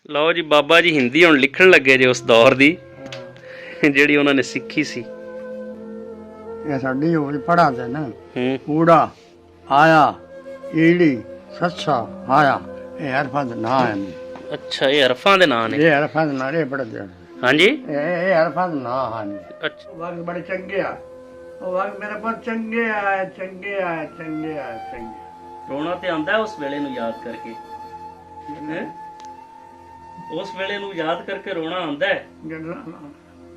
ਲਓ ਜੀ ਬਾਬਾ ਜੀ ਹਿੰਦੀ ਹੁਣ ਲਿਖਣ ਲੱਗੇ ਜੇ ਉਸ ਦੌਰ ਦੀ ਜਿਹੜੀ ਉਹਨਾਂ ਨੇ ਸਿੱਖੀ ਸੀ। ਇਹ ਸਾਡੀ ਹੋਈ ਪੜਾ ਤੇ ਨਾ ਹੂੰ ਊੜਾ ਆਇਆ ਈੜੀ ਸੱਸਾ ਆਇਆ ਇਹ ਹਰਫਾਂ ਦੇ ਨਾਂ ਹਨ। ਅੱਛਾ, ਇਹ ਹਰਫਾਂ ਦੇ ਨਾਂ ਨੇ। ਇਹ ਹਰਫਾਂ ਦੇ ਨਾਂ ਇਹ ਪੜਦੇ ਹਨ। ਹਾਂਜੀ, ਇਹ ਹਰਫਾਂ ਦੇ ਨਾਂ ਹਨ। ਅੱਛਾ ਵਕਤ ਬੜੇ ਚੰਗੇ ਆ, ਉਹ ਵਕਤ ਮੇਰੇ ਕੋਲ ਚੰਗੇ ਆਏ ਚੰਗੇ ਆਏ ਚੰਗੇ ਆਏ ਚੰਗੇ। ਰੋਣਾ ਤੇ ਆਉਂਦਾ ਉਸ ਵੇਲੇ ਨੂੰ ਯਾਦ ਕਰਕੇ, ਹੈਂ? ਉਸ ਵੇਲੇ ਨੂੰ ਯਾਦ ਕਰਕੇ ਰੋਣਾ ਆਉਂਦਾ ਹੈ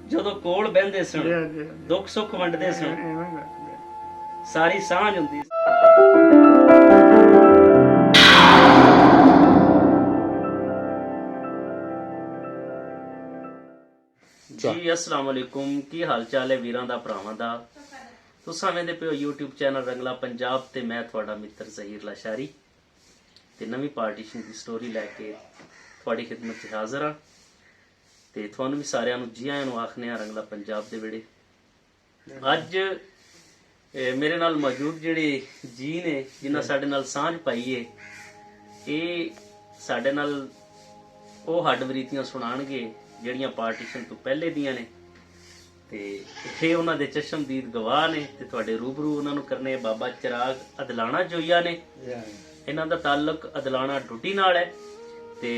ਜਦੋਂ ਕੋਲ ਬਹਿੰਦੇ ਸਨ, ਦੁੱਖ ਸੁੱਖ ਵੰਡਦੇ ਸਨ, ਸਾਰੀ ਸਾਂਝ ਹੁੰਦੀ ਸੀ। ਜੀ अस्सलाम वालेकुम, की हाल चाल है वीरां दा भरावां दा। तुसां वेंदे पियो YouTube चैनल रंगला पंजाब ते मैं तुहाडा मित्र ज़हीर लाशारी ते नवीं पार्टीशन की स्टोरी लैके तुहाडी खिदमत च हाज़र हाँ। ते तुहानूं भी सारिआं नूं जी आइआं नूं आखने आ रंगला पंजाब दे विहड़े। अज मेरे नाल मौजूद जिहड़े जी ने जिन्हां साडे नाल सांझ पाई है, ਇਹ ਸਾਡੇ ਨਾਲ ਉਹ ਹੱਡ ਵਰੀਤੀਆਂ ਸੁਣਾਣਗੇ ਜਿਹੜੀਆਂ ਪਾਰਟੀਸ਼ਨ ਤੋਂ ਪਹਿਲੇ ਦੀਆਂ ਨੇ ਤੇ ਇਹ ਉਹਨਾਂ ਦੇ ਚਸ਼ਮਦੀਦ ਗਵਾਹ ਨੇ ਤੇ ਤੁਹਾਡੇ ਰੂਬਰੂ ਉਹਨਾਂ ਨੂੰ ਕਰਨੇ ਬਾਬਾ ਚਿਰਾਗ ਅਦਲਾਣਾ ਜੋਈਆ ਨੇ। ਇਹਨਾਂ ਦਾ ਤਾਲੁਕ ਅਦਲਾਣਾ ਡੁੱਡੀ ਨਾਲ ਹੈ ਤੇ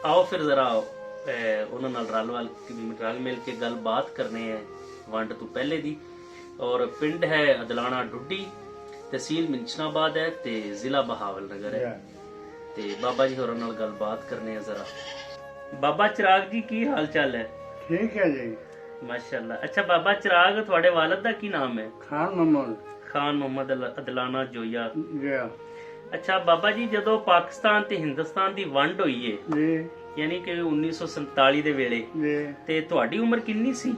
ਆਓ ਫਿਰ ਜ਼ਰਾ ਉਹਨਾਂ ਨਾਲ ਰਲ ਮਿਲ ਕੇ ਗੱਲਬਾਤ ਕਰਨੇ ਹੈ ਵੰਡ ਤੋਂ ਪਹਿਲੇ ਦੀ। ਔਰ ਪਿੰਡ ਹੈ ਅਦਲਾਣਾ ਡੁੱਡੀ, ਤਹਿਸੀਲ ਮਿੰਚਨਾਬਾਦ है ਤੇ ਜ਼ਿਲ੍ਹਾ ਬਹਾਵਲ ਨਗਰ है। ਤੇ ਬਾਬਾ ਜੀ ਹੋਰਾਂ ਨਾਲ ਗੱਲਬਾਤ ਕਰਨੇ ਆ ਜ਼ਰਾ। ਬਾਬਾ ਚਿਰਾਗ ਜੀ ਕੀ ਹਾਲ ਚਾਲ ਹੈ? ਠੀਕ ਹੈ ਜੀ, ਮਾਸ਼ਾਅੱਲਾ। ਅੱਛਾ ਬਾਬਾ ਚਿਰਾਗ, ਤੁਹਾਡੇ ਵਾਲਦ ਦਾ ਕੀ ਨਾਮ ਹੈ? ਖਾਨ ਮੁਹੰਮਦ। ਖਾਨ ਮੁਹੰਮਦ ਅਦਲਾਨਾ ਜੋਈਆ। ਜੀ ਅੱਛਾ ਬਾਬਾ ਜੀ, ਜਦੋਂ ਪਾਕਿਸਤਾਨ ਤੇ ਹਿੰਦੁਸਤਾਨ ਦੀ ਵੰਡ ਹੋਈ ਹੈ, ਜੀ ਯਾਨੀ ਕਿ 1947 ਦੇ ਵੇਲੇ, ਜੀ ਤੇ ਤੁਹਾਡੀ ਉਮਰ ਕਿੰਨੀ ਸੀ?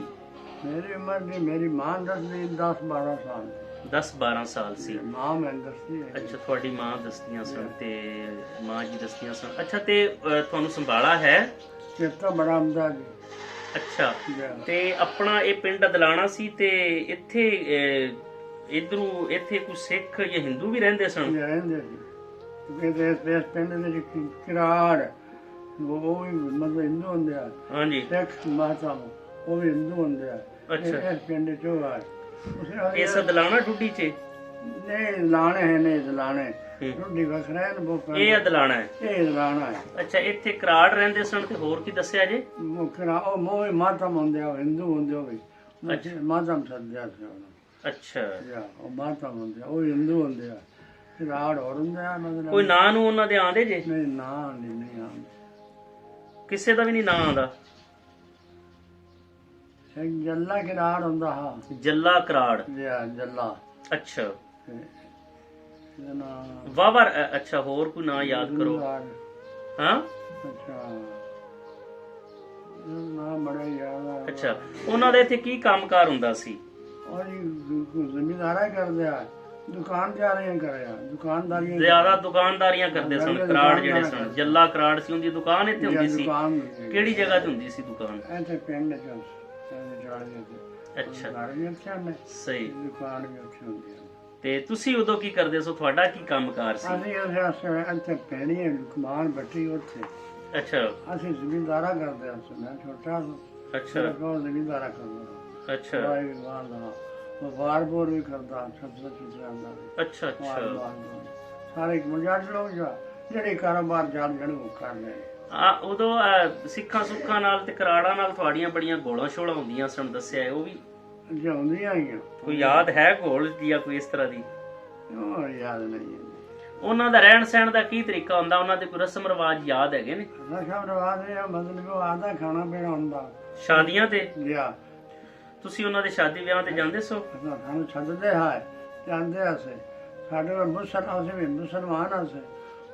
ਮੇਰੀ ਉਮਰ ਨਹੀਂ, ਮੇਰੀ ਮਾਂ ਦੱਸਦੀ 10-12 ਸਾਲ 10-12 ਸਾਲ ਸੀ। ਮਾਂ ਮੈਨੂੰ ਦੱਸਦੀ ਹੈ। ਅੱਛਾ, ਤੁਹਾਡੀ ਮਾਂ ਦੱਸਦੀਆਂ ਸਨ ਤੇ ਮਾਂ ਜੀ ਦੱਸਦੀਆਂ ਸਨ। ਅੱਛਾ, ਤੇ ਤੁਹਾਨੂੰ ਸੰਭਾਲਾ ਹੈ? ਚੇਤਾ ਬੜਾ ਆਉਂਦਾ ਜੀ। ਅੱਛਾ, ਤੇ ਆਪਣਾ ਇਹ ਪਿੰਡ ਅਦਲਾਣਾ ਸੀ ਤੇ ਇੱਥੇ ਇੱਥੇ ਕੋਈ ਸਿੱਖ ਜਾਂ ਹਿੰਦੂ ਵੀ ਰਹਿੰਦੇ ਸਨ? ਰਹਿੰਦੇ ਸੀ ਇਸ ਪਿੰਡ ਦੇ ਵਿੱਚ ਕਿਰਾੜ, ਉਹ ਵੀ ਮਤਲਬ ਹਿੰਦੂ ਹੁੰਦੇ ਆ। ਹਾਂਜੀ। ਸਿੱਖ ਮਾਤਾ ਉਹ ਵੀ ਹਿੰਦੂ ਹੁੰਦੇ ਆ। ਅੱਛਾ, ਇਸ ਪਿੰਡ ਚੋਂ ਆ ਇਸ ਅਦਲਾਣਾ ਡੁੱਡੀ ਚ? ਨਹੀਂ ਲਾਣੇ ਹੈ, ਨਹੀਂ ਦਲਾਣੇ ਰੋਟੀ ਵਖਰਾ ਹੈ ਨਾ। ਇਹ ਅਦਲਾਣਾ ਹੈ? ਇਹ ਦਲਾਣਾ ਹੈ। ਅੱਛਾ, ਇੱਥੇ ਕਰਾੜ ਰਹਿੰਦੇ ਸਨ ਤੇ ਹੋਰ ਕੀ ਦੱਸਿਆ ਜੇ? ਉਹ ਮੋਹ ਮਾਤਮ ਹੁੰਦੇ ਆ, ਹਿੰਦੂ ਹੁੰਦੇ ਉਹ ਵੀ ਮਾਤਮ ਸੱਦਿਆ ਸੀ ਉਹਨਾਂ। ਅੱਛਾ, ਉਹ ਮਾਤਮ ਹੁੰਦੇ ਆ, ਉਹ ਹਿੰਦੂ ਹੁੰਦੇ ਆ। ਕਰਾੜ ਹੋਰ ਹੁੰਦੇ ਆ ਮਤਲਬ। ਕੋਈ ਨਾਂ ਨੂੰ ਉਹਨਾਂ ਦੇ ਆਂਦੇ ਜੇ? ਨਹੀਂ, ਨਾਂ ਨਹੀਂ ਆਉਂਦੇ, ਕਿਸੇ ਦਾ ਵੀ ਨਹੀਂ ਨਾਂ ਆਉਂਦਾ? ਜੱਲਾ ਕਰਾੜ ਹੁੰਦਾ। ਹਾਂ, ਜੱਲਾ ਕਰਾੜ। ਜੱਲਾ। ਅੱਛਾ, ਵਾਵਰ। ਅੱਛਾ, ਹੋਰ ਕੋਈ ਨਾਂ ਯਾਦ ਕਰੋ। ਹਾਂ, ਅੱਛਾ ਨਾ ਬੜਾ ਯਾਦ ਆ। ਅੱਛਾ, ਉਹਨਾਂ ਦਾ ਇੱਥੇ ਕੀ ਕੰਮਕਾਰ ਹੁੰਦਾ ਸੀ? ਉਹ ਜ਼ਮੀਨਦਾਰਾ ਕਰਦੇ ਆ, ਦੁਕਾਨਦਾਰੀਆਂ ਕਰਿਆ, ਦੁਕਾਨਦਾਰੀਆਂ ਜ਼ਿਆਦਾ ਦੁਕਾਨਦਾਰੀਆਂ ਕਰਦੇ ਸਨ ਕਰਾੜ ਜਿਹੜੇ ਸਨ। ਜੱਲਾ ਕਰਾੜ ਸੀ, ਉਹਦੀ ਦੁਕਾਨ ਇੱਥੇ ਹੁੰਦੀ ਸੀ? ਕਿਹੜੀ ਜਗ੍ਹਾ ਤੇ ਹੁੰਦੀ ਸੀ ਦੁਕਾਨ? ਇੱਥੇ ਪਿੰਡ ਚ। ਅੱਛਾ, ਸਹੀ। ਦੁਕਾਨ ਵੀ ਉੱਥੇ ਹੁੰਦੀ ਹੈ। ਤੇ ਤੁਸੀਂ ਉਦੋਂ ਕੀ ਕਰਦੇ ਸੋ? ਤੁਹਾਡਾ ਕੀ ਕੰਮਕਾਰ ਸੀ? ਅਸੀਂ ਇੱਥੇ ਪੈਣੀ ਹੈ ਕਮਾਨ ਬੱਟੀ ਉੱਥੇ। ਅੱਛਾ, ਅਸੀਂ ਜ਼ਮੀਨਦਾਰਾ ਕਰਦੇ ਹਾਂ। ਮੈਂ ਛੋਟਾ ਅੱਛਾ ਜ਼ਮੀਨਦਾਰਾ ਕਰਦਾ। ਅੱਛਾ, ਵਪਾਰ ਵੀ ਕਰਦਾ, ਸਬਜ਼ੀ ਚੁਚਾਉਂਦਾ। ਅੱਛਾ ਅੱਛਾ, ਸਾਰੇ ਮੁੰਡੇ ਲੋਕ ਜਿਹੜੇ ਕਾਰੋਬਾਰ ਜਾਣ ਉਹ ਕਰ ਰਹੇ। ਉਦੋਂ ਸਿੱਖਾਂ ਸੁੱਖਾਂ ਨਾਲ ਤੇ ਕਰਾੜਾਂ ਨਾਲ ਤੁਹਾਡੀਆਂ ਬੜੀਆਂ ਗੋਲਾਂ ਸ਼ੋਲਾਂ ਹੁੰਦੀਆਂ ਸਨ, ਦੱਸਿਆ? ਉਹ ਵੀ ਹੁੰਦੀਆਂ ਹੀ ਆ। ਕੋਈ ਯਾਦ ਹੈ ਗੋਲ ਜਾਂ ਕੋਈ ਇਸ ਤਰ੍ਹਾਂ ਦੀ? ਉਹ ਯਾਦ ਨਹੀਂ। ਉਹਨਾਂ ਦਾ ਰਹਿਣ ਸਹਿਣ ਦਾ ਕੀ ਤਰੀਕਾ ਹੁੰਦਾ? ਉਹਨਾਂ ਦੇ ਕੋਈ ਰਸਮ ਰਿਵਾਜ ਯਾਦ ਹੈਗੇ ਨੇ? ਰਸਮ ਰਿਵਾਜ ਇਹ ਮਤਲਬ ਉਹ ਆਦਾ ਖਾਣਾ ਪੀਣਾ ਹੁੰਦਾ ਸ਼ਾਦੀਆਂ ਤੇ? ਤੁਸੀਂ ਉਹਨਾਂ ਦੇ ਸ਼ਾਦੀ ਵਿਆਹ ਤੇ ਜਾਂਦੇ ਸੋ? ਸਾਨੂੰ ਛੱਡਦੇ ਹੈ, ਜਾਂਦੇ ਅਸੀਂ। ਸਾਡੇ ਕੋਲ ਮੁਸਲਮਾਨ ਅਸੀਂ,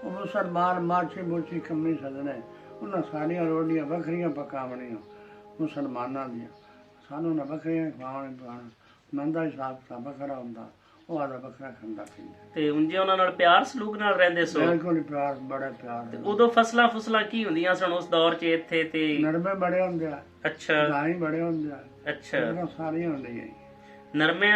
ਉਹ ਮੁਸਲਮਾਨ ਮਾਛੀ ਮੋਚੀ ਕੰਮੀ ਸੱਜਣੇ, ਉਹਨਾਂ ਸਾਰੀਆਂ ਰੋਟੀਆਂ ਵੱਖਰੀਆਂ ਪਕਾਉਣੀਆਂ ਮੁਸਲਮਾਨਾਂ ਦੀਆਂ। ਸਾਨੂੰ ਨਾ ਵੱਖਰੀਆਂ ਖਵਾਉਣ ਪਕਾਉਣ। ਨੰਦਾ ਹਿਸਾਬ ਕਿਤਾਬ ਵੱਖਰਾ ਹੁੰਦਾ, ਉਹ ਆਦਾ ਵੱਖਰਾ ਖਾਂਦਾ ਪੀਂਦਾ। ਤੇ ਉਂਝੇ ਉਹਨਾਂ ਨਾਲ ਪਿਆਰ ਸਲੂਕ ਨਾਲ ਰਹਿੰਦੇ ਸੋ? ਬਿਲਕੁਲ ਪਿਆਰ, ਬੜਾ ਪਿਆਰ। ਤੇ ਉਦੋਂ ਫਸਲਾਂ ਕੀ ਹੁੰਦੀਆਂ ਸਨ ਉਸ ਦੌਰ 'ਚ ਇੱਥੇ? ਤੇ ਨਰਮੇ ਬੜੇ ਹੁੰਦੇ ਆ। ਅੱਛਾ, ਦਾਈ ਬੜੇ ਹੁੰਦੇ ਆ। ਅੱਛਾ, ਸਾਰੀਆਂ ਹੁੰਦੀਆਂ। ਨਰਮੇ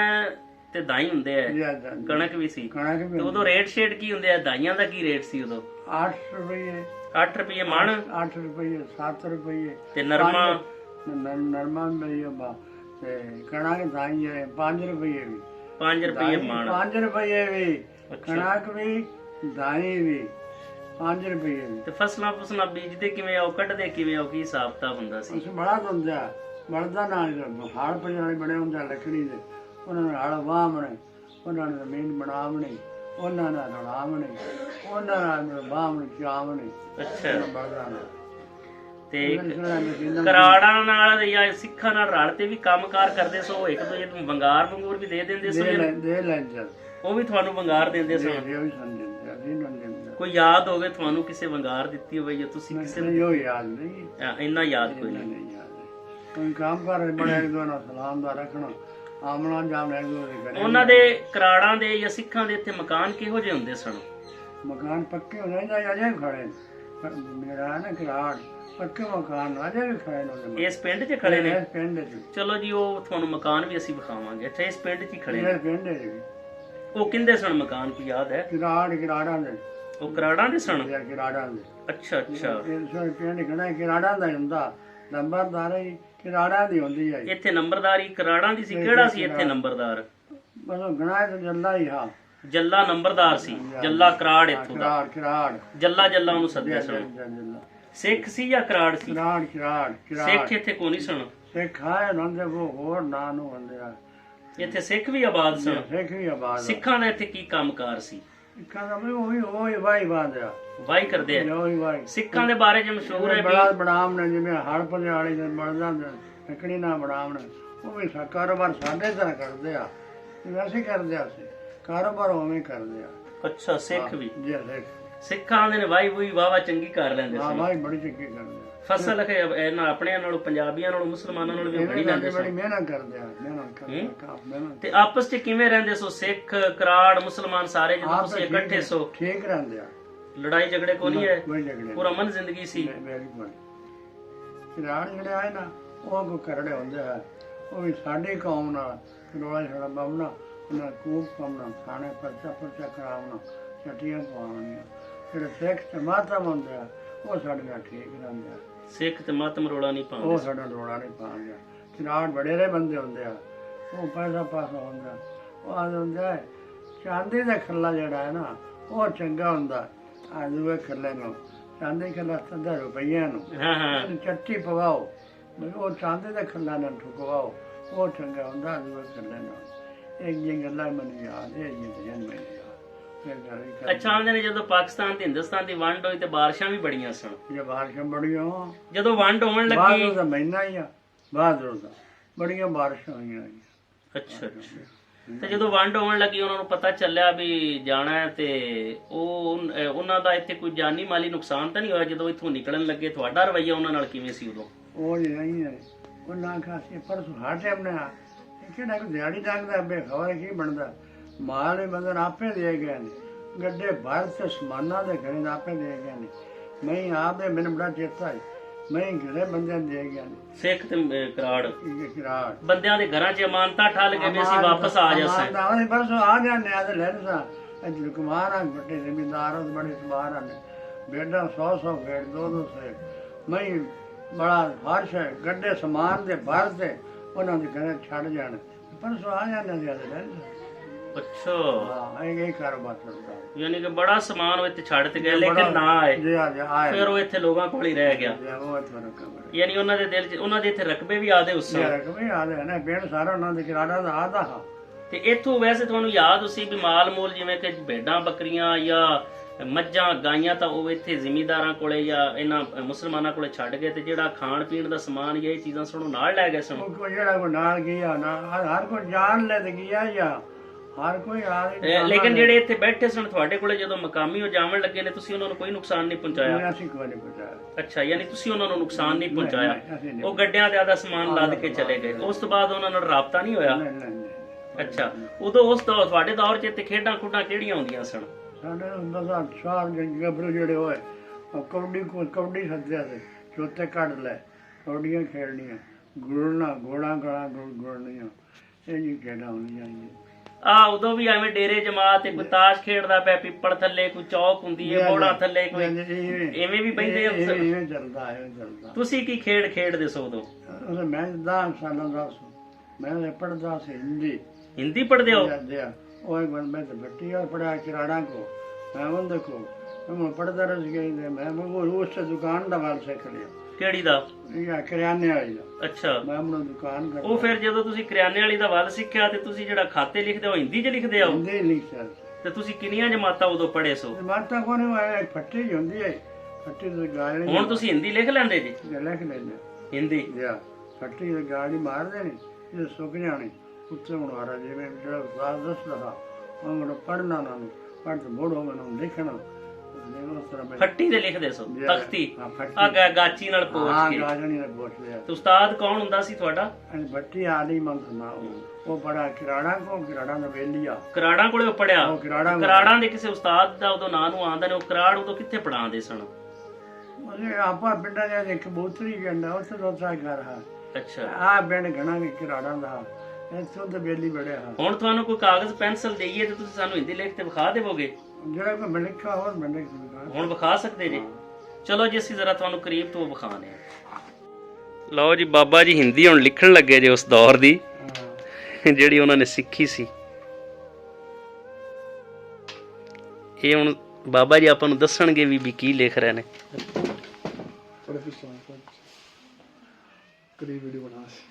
ਤੇ ਦਾਈ ਹੁੰਦੇ ਆ, ਕਣਕ ਵੀ ਸੀ। ਕਣਕ ਵੀ। ਉਦੋਂ ਰੇਟ ਸ਼ੇਟ ਕੀ ਹੁੰਦੇ ਆ? ਦਾਈਆਂ ਦਾ ਕੀ ਰੇਟ ਸੀ ਉਦੋਂ? 8 ਰੁਪਏ। 8 ਰੁਪਏ ਮਣ 8 ਰੁਪਏ 7 ਰੁਪਏ ਤੇ ਨਰਮਾ ਨਰਮਾ ਵੀ ਬਾ ਤੇ ਕਣਕ ਦਾਈ ਹੈ 5 ਰੁਪਏ ਵੀ 5 ਰੁਪਏ ਮਣ 5 ਰੁਪਏ ਵੀ ਕਣਕ ਵੀ ਦਾਈ ਵੀ 5 ਰੁਪਏ ਵੀ। ਤੇ ਫਸਲਾਂ ਬੀਜਦੇ ਕਿਵੇਂ ਆਓ, ਕੱਢਦੇ ਕਿਵੇਂ ਆਓ, ਕੀ ਹਿਸਾਬ ਕਿਤਾਬ ਹੁੰਦਾ ਸੀ? ਉਸ ਬੜਾ ਹੁੰਦਾ ਬਲਦਾ ਨਾਲ ਹਾਲ ਪਜਣ ਵਾਲੇ ਬਣੇ ਹੁੰਦੇ ਲੱਕੜੀ ਦੇ, ਉਹਨਾਂ ਨੇ ਹਲ ਵਾਹਮਣੇ, ਉਹਨਾਂ ਨੇ ਜ਼ਮੀਨ ਬਣਾਵਣੀ, ਉਹਨਾਂ ਨਾਲ ਰਲਾਵਣੀ, ਉਹਨਾਂ ਨਾਲ ਵਾਹਮਣੀ ਚਾਵਣੀ। ਅੱਛਾ। ਬਲਦਾ ਨਾਲ ਤੇ ਕਰਾੜਾਂ ਨਾਲ ਜਾਂ ਸਿੱਖਾਂ ਨਾਲ ਰਲ ਤੇ ਵੀ ਕੰਮਕਾਰ ਕਰਦੇ ਸੋ, ਇੱਕ ਦੂਜੇ ਨੂੰ ਵੰਗਾਰ ਵੰਗੂਰ ਵੀ ਦੇ ਦਿੰਦੇ ਸੋ? ਦੇ ਲੈਂਦੇ, ਉਹ ਵੀ ਤੁਹਾਨੂੰ ਵੰਗਾਰ ਦਿੰਦੇ ਸਨ? ਕੋਈ ਯਾਦ ਹੋਵੇ ਤੁਹਾਨੂੰ ਕਿਸੇ ਵੰਗਾਰ ਦਿੱਤੀ ਹੋਵੇ ਜਾਂ ਤੁਸੀਂ ਕਿਸੇ ਨੂੰ? ਯਾਦ ਨਹੀਂ, ਇੰਨਾ ਯਾਦ ਕੋਈ ਨਹੀਂ। ਕੋਈ ਕੰਮ ਕਰ ਬੜਿਆ ਇੱਕ ਦੂਜੇ ਨਾਲ ਸਲਾਮ ਦਾ ਰੱਖਣਾ, ਆਮਣਾ ਜਾਮਣਾ ਇੱਕ ਦੂਜੇ ਦੇ ਘਰੇ। ਉਹਨਾਂ ਦੇ ਕਰਾੜਾਂ ਦੇ ਜਾਂ ਸਿੱਖਾਂ ਦੇ ਇੱਥੇ ਮਕਾਨ ਕਿਹੋ ਜਿਹੇ ਹੁੰਦੇ ਸਨ? ਮਕਾਨ ਪੱਕੇ ਹੁੰਦੇ ਜਾਂ ਅਜੇ ਖੜੇ ਮੇਰਾ ਨਾ ਕਰਾੜ ਪੱਕੇ ਮਕਾਨ ਅਜੇ ਵੀ ਖੜੇ ਨੇ। ਇਸ ਪਿੰਡ 'ਚ ਖੜੇ ਨੇ? ਇਸ ਪਿੰਡ 'ਚ। ਚਲੋ ਜੀ, ਉਹ ਤੁਹਾਨੂੰ ਮਕਾਨ ਵੀ ਅਸੀਂ ਵਿਖਾਵਾਂਗੇ। ਅੱਛਾ, ਇਸ ਪਿੰਡ 'ਚ ਹੀ ਖੜੇ ਨੇ? ਇਸ ਪਿੰਡ 'ਚ। ਉਹ ਕਿੰਦੇ ਸਨ ਮਕਾਨ, ਕੋਈ ਯਾਦ ਹੈ? ਕਰਾੜਾਂ ਦੇ। ਉਹ ਕਰਾੜਾਂ ਦੇ ਸਨ? ਕਰਾੜਾਂ ਦੇ। ਅੱਛਾ ਅੱਛਾ। ਪਿੰਡ ਖੜਾ ਕਰਾੜਾਂ ਦਾ ਹੁੰਦਾ, ਨੰਬਰਦਾਰੀ ਕਰਾੜਾਂ ਦੀ ਹੁੰਦੀ ਹੈ। ਇੱਥੇ ਨੰਬਰਦਾਰੀ ਕਰਾੜਾਂ ਦੀ ਸੀ? ਕਿਹੜਾ ਸੀ ਇੱਥੇ ਨੰਬਰਦਾਰ? ਬਸ ਗਣਾ ਤੇ ਜੱਲਾ ਹੀ। ਹਾਂ, ਜੱਲਾ ਨੰਬਰਦਾਰ ਸੀ। ਜੱਲਾ ਕਰਾੜ ਇੱਥੋਂ ਦਾ? ਕਰਾੜ ਜੱਲਾ ਉਹਨੂੰ ਸੱਦਿਆ ਸਨ। ਸਿੱਖ ਸੀ ਜਾਂ ਕਰਾੜ ਸੀ? ਕਰਾੜ। ਸਿੱਖ ਇੱਥੇ ਕੋਈ ਨਹੀਂ ਸਨ? ਸਿੱਖ ਆਏ ਨੰਦੇ ਉਹ ਹੋਰ ਨਾਂ ਨੂੰ ਹੁੰਦੇ ਆ। ਇੱਥੇ ਸਿੱਖ ਵੀ ਆਬਾਦ ਸਨ? ਸਿੱਖ ਵੀ ਆਬਾਦ। ਸਿੱਖਾਂ ਦਾ ਇੱਥੇ ਕੀ ਕੰਮਕਾਰ ਸੀ? ਸਿੱਖਾਂ ਦਾ ਉਹ ਵਾਈ ਬਾਂਧਿਆ, ਵਾਈ ਕਰਦੇ ਆ। ਸਿੱਖਾਂ ਦੇ ਬਾਰੇ ਜੇ ਮਸ਼ਹੂਰ ਹੈ ਬੜਾ ਬਣਾਵ ਨੇ, ਜਿਵੇਂ ਹੜ ਪਲਿਆਲੀ ਦੇ ਬਣ ਜਾਂਦੇ ਲੱਕੜੀ ਨਾਲ ਬਣਾਵਣ, ਉਹ ਵੀ ਕਾਰੋਬਾਰ ਸਾਡੇ ਤਰ੍ਹਾਂ ਕਰਦੇ ਆ, ਵੈਸੇ ਕਰਦੇ ਆ। ਕਾਰੋਬਾਰ ਉਵੇਂ ਕਰਦੇ ਆ। ਅੱਛਾ, ਸਿੱਖ ਵੀ? ਜੀ ਸਿੱਖਾਂ ਦੇ ਨੇ ਵਾਈ ਵੂਈ ਵਾਵਾ ਚੰਗੀ ਕਰ ਲੈਂਦੇ ਸੀ? ਵਾਈ ਬੜੀ ਚੰਗੀ ਕਰਦੇ ਆ। ਫਸਲ ਇਹਨਾਂ ਆਪਣਿਆਂ ਨਾਲੋਂ, ਪੰਜਾਬੀਆਂ ਨਾਲੋਂ, ਮੁਸਲਮਾਨਾਂ ਨਾਲੋਂ ਵੀ ਬੜੀ ਲੈਂਦੇ ਸੀ? ਬੜੀ ਮਿਹਨਤ ਕਰਦੇ ਆ, ਮਿਹਨਤ। ਤੇ ਆਪਸ 'ਚ ਕਿਵੇਂ ਰਹਿੰਦੇ ਸੋ? ਸਿੱਖ, ਕਰਾੜ, ਮੁਸਲਮਾਨ ਸਾਰੇ ਜਦੋਂ ਤੁਸੀਂ ਇਕੱਠੇ ਸੋ? ਠੀਕ ਰਹਿੰਦੇ ਆ, ਲੜਾਈ ਝਗੜੇ ਕੋ ਨਹੀਂ ਹੈ? ਕੋਈ ਝਗੜੇ, ਪੂਰਾ ਅਮਨ ਜ਼ਿੰਦਗੀ ਸੀ? ਕਰਾੜ ਜਿਹੜੇ ਆਏ ਨਾ, ਉਹ ਕੋ ਕਰੜੇ ਹੁੰਦੇ ਆ, ਉਹ ਵੀ ਸਾਡੀ ਕੌਮ ਨਾਲ ਰੋਲਾ ਛੜਾ ਬੰਮਣਾ, ਉਹਨਾਂ ਕੂਕ ਪਾਉਣਾ, ਖਾਣੇ ਪਰਚਾ ਕਰਾਉਣਾ, ਛੱਟੀਆਂ ਪਵਾਉਣੀਆਂ। ਜਿਹੜੇ ਸਿੱਖ ਤੇ ਮਾਤਮ ਹੁੰਦੇ ਆ, ਉਹ ਸਾਡੇ ਨਾਲ ਠੀਕ ਰਹਿੰਦੇ ਆ। ਸਿੱਖ ਤੇ ਮਾਤਮ ਰੋਲਾ ਨਹੀਂ ਪਾਉਂਦੇ? ਉਹ ਸਾਡਾ ਰੋਲਾ ਨਹੀਂ ਪਾਉਂਦੇ। ਕਰਾੜ ਵਡੇਰੇ ਬੰਦੇ ਹੁੰਦੇ ਆ, ਉਹ ਪੈਸਾ ਪਾਸਾ ਹੁੰਦਾ, ਉਹ ਆਦੇ ਹੁੰਦਾ ਚਾਂਦੀ ਦਾ ਖੱਲਾ ਜਿਹੜਾ ਹੈ ਨਾ, ਉਹ ਚੰਗਾ ਹੁੰਦਾ। ਆਦੂਏ ਖੱਲੇ ਨੂੰ ਚਾਂਦੀ ਖੱਲਾ 70 ਰੁਪਈਆ ਨੂੰ ਚੱਟੀ ਪਵਾਓ, ਉਹ ਚਾਂਦੀ ਦਾ ਖੱਲਾ ਨਾਲ ਠੁਕਵਾਓ, ਉਹ ਚੰਗਾ ਹੁੰਦਾ। ਆਦੂਏ ਖੱਲੇ ਨਾਲ ਇੱਕ ਜਿਹੀਆਂ ਗੱਲਾਂ ਮੈਨੂੰ ਯਾਦ ਹੈ, ਅੱਛਾ, ਆਉਂਦੇ ਨੇ ਜਦੋਂ ਪਾਕਿਸਤਾਨ ਤੇ ਹਿੰਦੁਸਤਾਨ ਦੀ ਵੰਡ ਹੋਈ ਤੇ ਬਾਰਿਸ਼ਾਂ ਵੀ ਬੜੀਆਂ ਸਨ? ਜੇ ਬਾਰਿਸ਼ਾਂ ਬੜੀਆਂ, ਜਦੋਂ ਵੰਡ ਹੋਣ ਲੱਗੀ, ਬਾਹਰ ਦਾ ਮਹੀਨਾ ਹੀ ਆ, ਬਾਹਰ ਦਾ ਬੜੀਆਂ ਬਾਰਿਸ਼ਾਂ ਹੋਈਆਂ। ਅੱਛਾ ਅੱਛਾ। ਤੇ ਜਦੋਂ ਵੰਡ ਹੋਣ ਲੱਗੀ, ਉਹਨਾਂ ਨੂੰ ਪਤਾ ਚੱਲਿਆ ਵੀ ਜਾਣਾ ਹੈ, ਤੇ ਉਹਨਾਂ ਦਾ ਇੱਥੇ ਕੋਈ ਜਾਨੀ ਮਾਲੀ ਨੁਕਸਾਨ ਤਾਂ ਨਹੀਂ ਹੋਇਆ ਜਦੋਂ ਇੱਥੋਂ ਨਿਕਲਣ ਲੱਗੇ? ਤੁਹਾਡਾ ਰਵੱਈਆ ਉਹਨਾਂ ਨਾਲ ਕਿਵੇਂ ਸੀ ਉਦੋਂ? ਉਹ ਨਹੀਂ ਹੈ, ਉਹਨਾਂ ਆਖਿਆ ਸੀ ਪਰਸੋਂ ਹਰ ਟਾਈਮ ਨੇ ਆ ਕਿਹੜਾ ਕੋਈ ਦਿਹਾੜੀ ਡਾਂਗਦਾ ਬੇ ਖਬਰ ਕੀ ਬਣਦਾ। ਮਾਲ ਵੀ ਬੰਦਨ ਆਪੇ ਦੇ ਗਏ ਨੇ, ਗੱਡੇ ਭਰ ਤੇ ਸਮਾਨਾਂ ਦੇ ਘਰੇ ਆਪੇ ਦੇ ਗਏ ਨੇ। ਮੈਂ ਆਪੇ ਮੈਨੂੰ ਬੜਾ ਚੇਤਾ ਹੈ, ਮੈਂ ਘਰੇ ਬੰਦਿਆਂ ਦੇ ਗਿਆ ਨੇ। ਸਿੱਖ ਤੇ ਕਰਾੜ ਬੰਦਿਆਂ ਦੇ ਘਰਾਂ 'ਚ ਅਮਾਨਤਾਂ ਠੱਲ ਕੇ ਵੀ ਅਸੀਂ ਵਾਪਸ ਆ ਜਾਸਾਂ। ਪਰਸੋਂ ਆ ਜਾਂਦੇ ਆ ਤੇ ਲੈਣ ਸਾਂ ਕੁਮਾਰ ਆ, ਵੱਡੇ ਜ਼ਿਮੀਂਦਾਰ ਬੜੇ ਸਮਾਰ ਹਨ, ਬੇਡਾ 100 ਭੇਡ 200 ਮੈਂ ਬੜਾ ਹਰਸ਼ ਹੈ। ਗੱਡੇ ਸਮਾਨ ਦੇ ਭਰ ਤੇ ਉਹਨਾਂ ਦੇ ਘਰੇ ਛੱਡ ਜਾਣ, ਪਰਸੋਂ ਆ ਜਾਂਦੇ ਆ ਤੇ ਲੈਣ ਸਾਂ। ਅੱਛਾ, ਹਾਂ, ਇਹ ਕਾਰੋਬਾਰ ਚੱਲਦਾ। ਯਾਨੀ ਕਿ ਬੜਾ ਸਮਾਨ ਉਹ ਇੱਥੇ ਛੱਡ ਤੇ ਗਏ, ਲੇਕਿਨ ਨਾ ਆਏ, ਫਿਰ ਉਹ ਇੱਥੇ ਲੋਕਾਂ ਕੋਲ ਹੀ ਰਹਿ ਗਿਆ। ਯਾਨੀ ਉਹਨਾਂ ਦੇ ਦਿਲ 'ਚ, ਉਹਨਾਂ ਦੇ ਇੱਥੇ ਰਕਬੇ ਵੀ ਆਦੇ ਉਸ ਸਮੇਂ? ਰਕਬੇ ਆਦੇ ਨੇ, ਪਿੰਡ ਸਾਰਾ ਉਹਨਾਂ ਦੇ ਕਰਾੜਾ ਦਾ ਆਦਾ ਹਾਂ। ਤੇ ਇੱਥੋਂ ਵੈਸੇ ਤੁਹਾਨੂੰ ਯਾਦ ਸੀ ਵੀ ਮਾਲ ਮੂਲ ਜਿਵੇਂ ਕਿ ਭੇਡਾਂ ਬੱਕਰੀਆਂ ਜਾਂ ਮੱਝਾਂ ਗਾਈਆਂ ਤਾਂ ਉਹ ਇੱਥੇ ਜ਼ਿਮੀਂਦਾਰਾਂ ਕੋਲੇ ਜਾਂ ਇਹਨਾਂ ਮੁਸਲਮਾਨਾਂ ਕੋਲੇ ਛੱਡ ਗਏ, ਤੇ ਜਿਹੜਾ ਖਾਣ ਪੀਣ ਦਾ ਸਮਾਨ ਜਾਂ ਇਹ ਚੀਜ਼ਾਂ ਸਾਨੂੰ ਨਾਲ ਲੈ ਗਏ ਸਨ? ਜਿਹੜਾ ਕੋਈ ਨਾਲ ਗਿਆ ਨਾ, ਹਰ ਕੋਈ ਜਾਣ ਲੈ ਤੇ ਗਿਆ ਜਾਂ ਹਰ ਕੋਈ ਆ। ਲੇਕਿਨ ਜਿਹੜੇ ਇੱਥੇ ਬੈਠੇ ਸਨ ਤੁਹਾਡੇ ਕੋਲੇ, ਜਦੋਂ ਮਕਾਮੀ ਉਹ ਜਾਵਣ ਲੱਗੇ ਨੇ, ਤੁਸੀਂ ਉਹਨਾਂ ਨੂੰ ਕੋਈ ਨੁਕਸਾਨ ਨਹੀਂ ਪਹੁੰਚਾਇਆ? ਅਸੀਂ ਕੋਈ ਨਹੀਂ ਪਹੁੰਚਾਇਆ। ਅੱਛਾ, ਯਾਨੀ ਤੁਸੀਂ ਉਹਨਾਂ ਨੂੰ ਨੁਕਸਾਨ ਨਹੀਂ ਪਹੁੰਚਾਇਆ, ਉਹ ਗੱਡਿਆਂ ਤੇ ਆਦਾ ਸਮਾਨ ਲੱਦ ਕੇ ਚਲੇ ਗਏ। ਉਸ ਤੋਂ ਬਾਅਦ ਉਹਨਾਂ ਨਾਲ ਰਾਬਤਾ ਨਹੀਂ ਹੋਇਆ? ਅੱਛਾ, ਉਦੋਂ ਉਸ ਤੁਹਾਡੇ ਦੌਰ 'ਚ ਇੱਥੇ ਖੇਡਾਂ ਖੁੱਡਾਂ ਕਿਹੜੀਆਂ ਹੁੰਦੀਆਂ ਸਨ? ਸਾਡੇ ਬਸ ਚਾਰ ਗੱਭਰੂ ਜਿਹੜੇ ਹੋਏ, ਕਬੱਡੀ ਸੱਦਿਆ ਤੇ ਚੋਤੇ ਕੱਢ ਲੈ, ਕਬੱਡੀਆਂ ਖੇਡਣੀਆਂ, ਗੁੜਨਾ ਘੋੜਾ ਗਲਾ ਗੁੜਨੀਆਂ, ਇਹ ਜੀ ਖੇਡਾਂ ਹੁੰਦੀਆਂ। ਉਦੋਂ ਵੀ ਐਵੇਂ ਡੇਰੇ ਜਮਾਤ ਤੇ ਕੋਈ ਤਾਸ਼ ਖੇਡਦਾ ਪਿਆ ਪਿੱਪਲ ਥੱਲੇ, ਕੋਈ ਚੌਕ ਹੁੰਦੀ ਹੈ ਮੋੜਾਂ ਥੱਲੇ, ਕੋਈ ਐਵੇਂ ਵੀ ਬੈਠੇ ਇਵੇਂ ਚੱਲਦਾ ਤੁਸੀਂ ਕੀ ਖੇਡ ਖੇਡਦੇ ਸੋ ਉਦੋਂ? ਮੈਂ 10 ਸਾਲਾਂ ਦਾ ਸੀ, ਮੈਂ ਪੜ੍ਹਦਾ ਸੀ ਹਿੰਦੀ ਪੜ੍ਹਦੇ ਹੋ? ਉਹ ਇੱਕ ਮੈਂ ਤਾਂ ਬੱਟੀ ਆ ਪੜਿਆ ਕਿਰਾੜਾ ਕੋ, ਮੈਂ ਉਹਦੇ ਕੋ ਮੈਂ ਪੜ੍ਹਦਾ ਰਸ ਗਈ, ਮੈਂ ਉਸ ਦੁਕਾਨ ਦਾ ਵਾਲ ਸਿੱਖ ਲਿਆ। ਕਿਹੜੀ ਦਾ? ਇਹ ਕਰਿਆਨੇ ਵਾਲੀ ਦਾ। ਅੱਛਾ, ਮੈਂ ਆਪਣਾ ਦੁਕਾਨ ਕਰਦਾ। ਉਹ ਫਿਰ ਜਦੋਂ ਤੁਸੀਂ ਕਰਿਆਨੇ ਵਾਲੀ ਦਾ ਵੱਲ ਸਿੱਖਿਆ ਤੇ ਤੁਸੀਂ ਜਿਹੜਾ ਖਾਤੇ ਲਿਖਦੇ ਹੋ ਹਿੰਦੀ 'ਚ ਲਿਖਦੇ ਹੋ? ਹਿੰਦੀ ਲਿਖਦਾ। ਤੇ ਤੁਸੀਂ ਕਿੰਨੀਆਂ ਜਮਾਤਾਂ ਉਦੋਂ ਪੜ੍ਹੇ ਸੋ? ਜਮਾਤਾਂ ਕੋਈ ਨਹੀਂ, ਫੱਟੀ ਹੀ ਹੁੰਦੀ ਹੈ, ਫੱਟੀ ਦੀ ਗਾਲੀ। ਹੁਣ ਤੁਸੀਂ ਹਿੰਦੀ ਲਿਖ ਲੈਂਦੇ ਜੀ? ਲਿਖ ਲੈਂਦੇ ਹਿੰਦੀ ਫੱਟੀ ਦੀ ਗਾਲੀ ਮਾਰਦੇ ਨੇ, ਇਹ ਸੁੱਕ ਜਾਣੀ ਉੱਤੇ ਬਣਵਾਰਾ, ਜਿਵੇਂ ਜਿਹੜਾ ਉਸਤਾਦ ਦੱਸਦਾ ਉਹ ਪੜ੍ਹਨਾ ਉਹਨਾਂ ਨੂੰ, ਪੜ੍ਹ ਕੇ ਮੋੜੋ ਮੈਨੂੰ ਲਿਖਣਾ। ਫੱਟੀ ਤੇ ਲਿਖਦੇ ਸੋ? ਤਖਤੀ ਗਾਚੀ ਨਾਲ ਪੋਚ ਕੇ? ਗਾਜਣੀ ਨਾਲ ਪੋਚ ਲਿਆ। ਤੇ ਉਸਤਾਦ ਕੌਣ ਹੁੰਦਾ ਸੀ ਤੁਹਾਡਾ? ਬੱਟੀ ਆਲੀ ਮੰਗਦਾ, ਉਹ ਬੜਾ ਕਿਰਾੜਾ ਕੋ, ਕਿਰਾੜਾ ਦਾ ਵੇਲੀਆ। ਕਰਾੜਾਂ ਕੋਲੇ ਪੜਿਆ? ਕਰਾੜਾਂ ਦੇ ਕਿਸੇ ਉਸਤਾਦ ਦਾ ਉਦੋਂ ਨਾਂ ਨੂੰ ਆਂਦਾ ਨੇ, ਉਹ ਕਰਾੜ ਉਦੋਂ ਕਿੱਥੇ ਪੜਾਉਂਦੇ ਸਨ? ਆਪਾਂ ਪਿੰਡਾਂ ਦੇ ਇੱਕ ਕਬੂਤਰੀ ਪਿੰਡ ਆ, ਉੱਥੇ ਦੋਸਰਾ ਘਰ ਹੈ। ਅੱਛਾ, ਆਹ ਪਿੰਡ ਘਣਾ ਵੀ ਕਿਰਾੜਾਂ ਦਾ, ਇੱਥੋਂ ਤੇ ਵੇਲੀ ਬੜਿਆ। ਹੁਣ ਤੁਹਾਨੂੰ ਕੋਈ ਕਾਗਜ਼ ਪੈਨਸਲ ਦੇਈਏ ਤੇ ਤੁਸੀਂ ਸਾਨੂੰ ਹਿੰਦੀ ਲਿਖ ਕੇ ਵਿਖਾ ਦੇਵੋਗੇ? ਜਿਹੜਾ ਕੋਈ ਮੈਂ ਲਿਖਿਆ ਹੋਰ ਮੈਂ ਲਿਖ ਹੁਣ ਵਿਖਾ ਸਕਦੇ ਜੀ? ਚਲੋ ਜੀ, ਅਸੀਂ ਜ਼ਰਾ ਤੁਹਾਨੂੰ ਕਰੀਬ ਤੋਂ ਵਿਖਾਣੇ ਆ। ਲਓ ਜੀ, ਬਾਬਾ ਜੀ ਹਿੰਦੀ ਹੁਣ ਲਿਖਣ ਲੱਗੇ ਜੇ ਉਸ ਦੌਰ ਦੀ ਜਿਹੜੀ ਉਹਨਾਂ ਨੇ ਸਿੱਖੀ ਸੀ। ਇਹ ਹੁਣ ਬਾਬਾ ਜੀ ਆਪਾਂ ਨੂੰ ਦੱਸਣਗੇ ਵੀ ਕੀ ਲਿਖ ਰਹੇ ਨੇ। ਕਰੀਬ ਵੀਡੀਓ ਬਣਾ ਸੀ।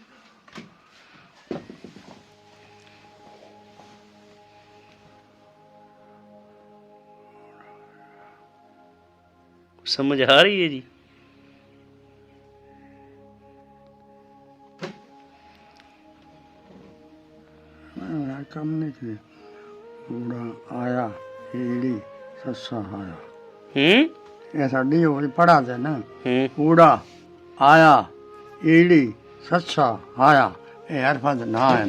समझ आ रही है जी? कम नहीं थी। पूरा आया ईड़ी सस्सा आया। ये साडी होई पढ़ा दे ना। पूरा आया ईड़ी सस्सा आया। ये हरफां दे नाम है।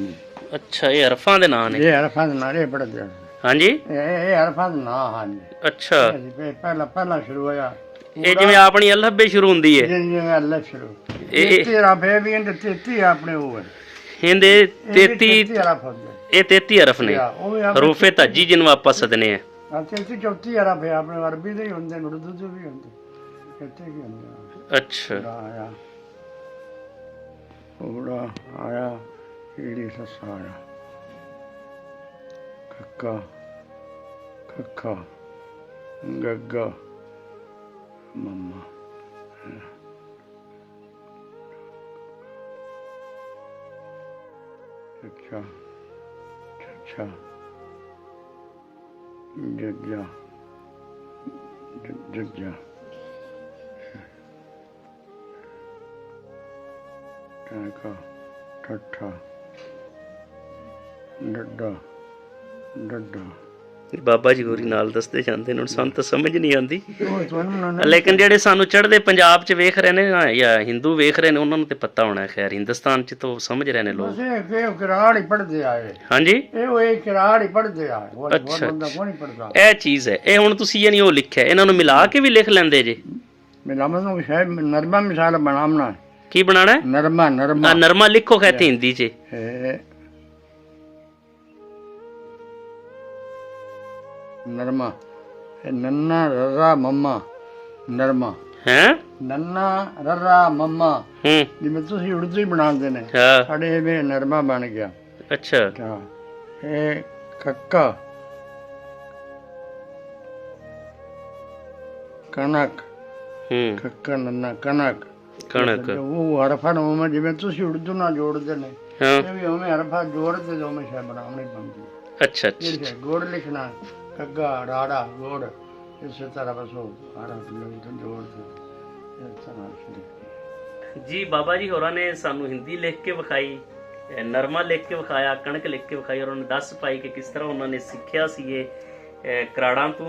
अच्छा, ये हरफां दे नाम ने? ये हरफां दे नाम, ये पढ़ दे। हाँ जी, ये हरफां दे नाम हैं। अच्छा, पहला शुरू होया ਇਹ ਜਿਵੇਂ ਆਪਣੀ ਅਲਫਬੇ ਸ਼ੁਰੂ ਹੁੰਦੀ ਹੈ? ਜਿਵੇਂ ਅਲਫ ਸ਼ੁਰੂ। ਇਹ 13 ਫੇ ਵੀ ਇਹਦੇ 33 ਆਪਣੇ ਉਹ ਹੈ। ਇਹਦੇ 33 ਹਰਫ ਹੁੰਦੇ। ਇਹ 33 ਹਰਫ ਨੇ, ਹਰੂਫੇ ਤਜੀ ਜਿਹਨੂੰ ਆਪਾਂ ਸਦਨੇ ਆ। 33 34 ਹਰਫ ਹੈ ਆਪਣੇ ਅਰਬੀ ਦੇ ਹੀ ਹੁੰਦੇ, ਉਰਦੂ ਦੇ ਵੀ ਹੁੰਦੇ, ਕਿਤੇ ਵੀ ਹੁੰਦੇ। ਅੱਛਾ, ਆਇਆ ਉਹੜਾ ਆਇਆ ਈੜੀ ਸੱਸਾ ਆਇਆ, ਕੱਕਾ ਕੱਕਾ ਗੱਗਾ मम्मा अच्छा अच्छा जज्जा जज्जा टैका ठट्ठा डड्डा डड्डा। ਬਾਬਾ ਜੀ ਹੋਰੀ ਨਾਲ ਦੱਸਦੇ ਜਾਂਦੇ ਨੇ, ਸਾਨੂੰ ਤਾਂ ਸਮਝ ਨਹੀਂ ਆਉਂਦੀ, ਲੇਕਿਨ ਜਿਹੜੇ ਸਾਨੂੰ ਚੜ੍ਹਦੇ ਪੰਜਾਬ 'ਚ ਵੇਖ ਰਹੇ ਨੇ ਜਾਂ ਹਿੰਦੂ ਵੇਖ ਰਹੇ ਨੇ ਉਹਨਾਂ ਨੂੰ ਤੇ ਪਤਾ ਹੋਣਾ। ਖੈਰ, ਹਿੰਦੁਸਤਾਨ 'ਚ ਤਾਂ ਸਮਝ ਰਹੇ ਨੇ ਲੋਕ। ਕਿਰਾੜ ਹੀ ਪੜ੍ਹਦੇ ਆਏ। ਹਾਂਜੀ, ਇਹ ਕਿਰਾੜ ਹੀ ਪੜ੍ਹਦੇ ਆਏ। ਅੱਛਾ, ਇਹ ਚੀਜ਼ ਹੈ। ਇਹ ਹੁਣ ਤੁਸੀਂ ਯਾਨੀ ਉਹ ਲਿਖਿਆ, ਇਹਨਾਂ ਨੂੰ ਮਿਲਾ ਕੇ ਵੀ ਲਿਖ ਲੈਂਦੇ ਜੇ? ਮਿਲਾਵਾਂ ਨੂੰ ਸ਼ਾਇਦ ਨਰਮਾ ਮਿਸਾਲ ਬਣਾਉਣਾ। ਕੀ ਬਣਾਉਣਾ? ਨਰਮਾ। ਨਰਮਾ, ਨਰਮਾ ਲਿਖੋ कहते हिंदी 'ਚ। नरमा, नन्ना ररा मम्मा नरमा है। नन्ना ररा मम्मा जिवें तुसीं उर्दू ही बनांदे ने, साडे इवें नरमा बन गया। अच्छा, ए कक्का कनक, कक्का नन्ना कनक कनक। वो हरफां उवें जिवें तुसीं उर्दू नाल जोड़दे ने, इवें उवें हरफां जोड़दे उवें शायद बनावणी पैंदी। अच्छा अच्छा, गुड़ लिखना, कग्गा राड़ा गोड़, इस तरह बस जोड़ जी। बाबा जी होरां ने सानू हिंदी लिख के विखाई, नरमा लिख के विखाया, कणक लिख के विखाई, और उन्होंने दस पाई कि किस तरह उन्होंने सीखिया सी ये कराड़ां तो,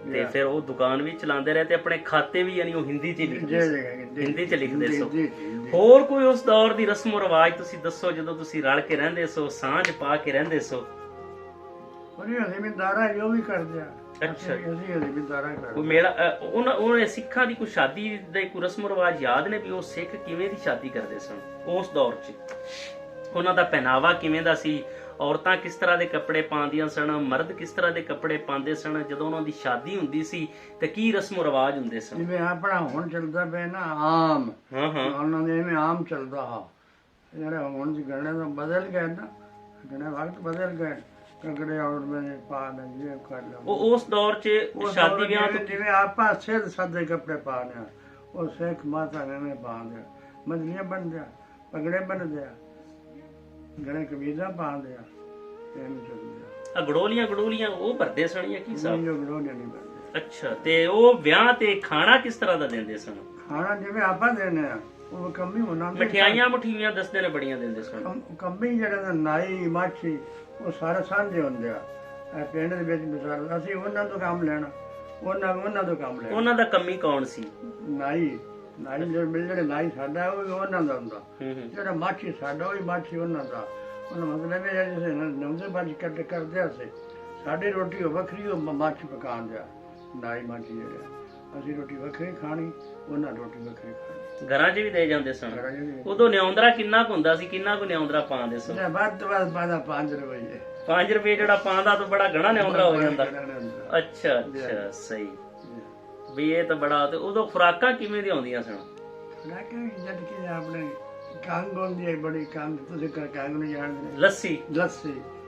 ते फिर वो दुकान भी चलाते रहे, ते अपने खाते भी यानी वो हिंदी च लिखदे, हिंदी च लिखदे सो। होर कोई उस दौर दी रस्म रिवाज तुसीं दसो जदों तुसीं रल के रहिंदे सो, सांझ पा के रहिंदे सो? सिखा दी कोई शादी दे कोई रस्म रिवाज याद ने भी वो सिख किवें दी शादी करदे सन उस दौर च? उन्हां दा पहनावा किवें दा सी, ਔਰਤਾਂ ਕਿਸ ਤਰ੍ਹਾਂ ਦੇ ਕੱਪੜੇ ਪਾਉਂਦੀਆਂ ਸਨ, ਮਰਦ ਕਿਸ ਤਰ੍ਹਾਂ ਦੇ ਕੱਪੜੇ ਪਾਉਂਦੇ ਸਨ, ਜਦੋਂ ਉਹਨਾਂ ਦੀ ਸ਼ਾਦੀ ਹੁੰਦੀ ਸੀ ਤੇ ਕੀ ਰਸਮੋ ਰਿਵਾਜ ਹੁੰਦੇ ਸਨ। ਜਿਵੇਂ ਆਪਣਾ ਹੁਣ ਚੱਲਦਾ ਪਿਆ ਨਾ ਆਮ, ਹਾਂ ਹਾਂ ਉਹਨਾਂ ਦੇ ਐਵੇਂ ਆਮ ਚੱਲਦਾ ਹਾ। ਜਿਹੜੇ ਹੁਣ ਦੀ ਗਣੇ ਤਾਂ ਬਦਲ ਗਏ ਨਾ, ਗਣੇ ਵਕਤ ਬਦਲ ਗਏ। ਕਗੜੇ ਔਰ ਮੈਂ ਪਾ ਲੈ ਇਹ ਕਰ ਲਿਆ। ਉਹ ਉਸ ਦੌਰ 'ਚ ਸ਼ਾਦੀ ਵਿਆਹ ਤੋਂ ਜਿਵੇਂ ਆਪਾਂ ਸਿੱਧ ਸਾਦੇ ਕੱਪੜੇ ਪਾਉਂਦੇ ਆ, ਉਹ ਸਿੱਖ ਮਾਤਾ ਨੇ ਪਾਉਂਦੇ ਆ, ਮਜਲੀਆਂ ਬਣਦੇ ਆ, ਪਗੜੇ ਬਣਦੇ ਆ, ਗਲੇ ਕਮੀਜ਼ਾਂ ਪਾਉਂਦੇ ਆ, ਐਵੇਂ ਚੱਲਦੇ ਆ। ਗੜੋਲੀਆਂ ਉਹ ਭਰਦੇ ਸਨ ਜਾਂ ਕੀ ਸਾਹਿਬ? ਜੋ ਗੜੋਲੀਆਂ ਨਹੀਂ ਬਣਦੇ। ਅੱਛਾ, ਤੇ ਉਹ ਵਿਆਹ ਤੇ ਖਾਣਾ ਕਿਸ ਤਰ੍ਹਾਂ ਦਾ ਦਿੰਦੇ ਸਨ? ਖਾਣਾ ਜਿਵੇਂ ਆਪਾਂ ਦਿੰਦੇ ਆ, ਉਹ ਕੰਮੀ ਉਹਨਾਂ ਦੇ ਮਠਿਆਈਆਂ ਦੱਸਦੇ ਨੇ ਬੜੀਆਂ ਦਿੰਦੇ ਸਨ। ਕੰਮੀ ਜਿਹੜੇ ਨਾਈ ਮਾਛੀ ਉਹ ਸਾਰੇ ਸਾਂਝੇ ਹੁੰਦੇ ਆ। ਇਹ ਪਿੰਡ ਦੇ ਵਿੱਚ ਮਿਸਾਲ ਅਸੀਂ ਉਹਨਾਂ ਤੋਂ ਕੰਮ ਲੈਣਾ, ਉਹਨਾਂ ਤੋਂ ਕੰਮ ਲੈਣਾ। ਉਹਨਾਂ ਦਾ ਕੰਮੀ ਕੌਣ ਸੀ? ਨਾਈ ਜਿਹੜੇ ਨਾਈ ਸਾਡਾ ਉਹ ਉਹਨਾਂ ਦਾ ਹੁੰਦਾ, ਜਿਹੜਾ ਮਾਛੀ ਸਾਡਾ ਉਹ ਮਾਛੀ ਉਹਨਾਂ ਦਾ। ਉਹਨਾਂ ਮਤਲਬ ਇਹ ਜਿਵੇਂ ਨਵਦੇ ਬਾਜ ਕੱਟ ਕਰਦੇ ਸੀ, ਸਾਡੀ ਰੋਟੀ ਉਹ ਵੱਖਰੀ, ਉਹ ਮਾਛੀ ਪਕਾਉਣ ਦਿਆ ਨਾਈ ਮਾਛੀ ਜਿਹੜੇ। ਅਸੀਂ ਰੋਟੀ ਵੱਖਰੀ ਖਾਣੀ, ਉਹਨਾਂ ਰੋਟੀ ਵੱਖਰੀ ਖਾਣੀ। ਘਰਾਂ 'ਚ ਵੀ ਦੇ ਜਾਂਦੇ ਸਨ। ਉਦੋਂ ਨਿਆਉਂਦਰਾ ਕਿੰਨਾ ਕੁ ਹੁੰਦਾ ਸੀ? ਕਿੰਨਾ ਕੁ ਨਿਆਉਂਦਰਾ ਪਾਉਂਦੇ ਸਨ? ਵੱਧ ਤੋਂ ਵੱਧ ਪਾਦਾ 5 ਰੁਪਏ। 5 ਰੁਪਏ ਜਿਹੜਾ ਪਾਉਂਦਾ ਤਾਂ ਬੜਾ ਘਣਾ ਨਿਆਉਂਦਰਾ ਹੋ ਜਾਂਦਾ। ਅੱਛਾ ਸਹੀ ਵੀ ਇਹ ਤਾਂ ਬੜਾ। ਤੇ ਉਦੋਂ ਖੁਰਾਕਾਂ ਕਿਵੇਂ ਦੀਆਂ ਹੁੰਦੀਆਂ ਸਨ? ਜਦ ਕਿ ਆਪਣੇ ਕੰਗ ਹੁੰਦੀ ਹੈ ਬੜੀ, ਕੰਗ ਤੁਸੀਂ ਕੰਗ ਨੂੰ ਜਾਣਦੇ? ਲੱਸੀ